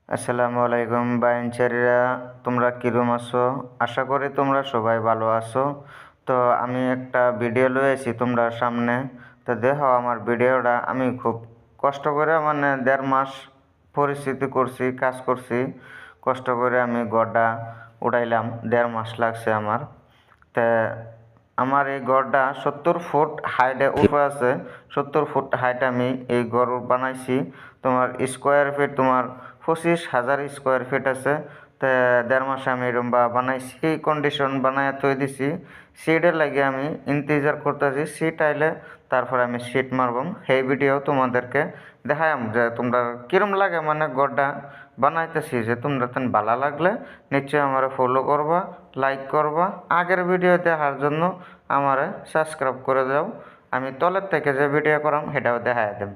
আসসালামু আলাইকুম বাইনচারিরা, তোমরা কিরম আছো? আশা করি তোমরা সবাই ভালো আছো। তো আমি একটা ভিডিও লয়েছি তোমরা সামনে। তো দেখো আমার ভিডিওটা আমি খুব কষ্ট করে 1.5 মাস পরিস্থিতি করছি, কাজ করছি। কষ্ট করে আমি গড়টা উঠাইলাম, 1.5 মাস লাগছে আমার। তা আমার এই গড়টা 70 ফুট হাইটে উঠে আছে। 70 ফুট হাইট আমি এই গড় বানাইছি। তোমার স্কোয়ার ফিট তোমার 25,000 স্কোয়ার ফিট আছে। তা 1.5 মাসে আমি এরকম বানাইছি, কন্ডিশন বানায় থই দিছি। সিটের লাগে আমি ইন্তজার করতেছি, সিট আইলে তারপরে আমি সিট মারব। সেই ভিডিও তোমাদেরকে দেখায়াম যে তোমরা কিরম লাগে গড়টা বানাইতেছি। যে তোমরা তেন ভালো লাগলে নিশ্চয়ই আমার ফলো করবা, লাইক করবা। আগের ভিডিও দেখার জন্য আমারে সাবস্ক্রাইব করে দাও। আমি তলের থেকে যে ভিডিও করাম সেটাও দেখাই দেব।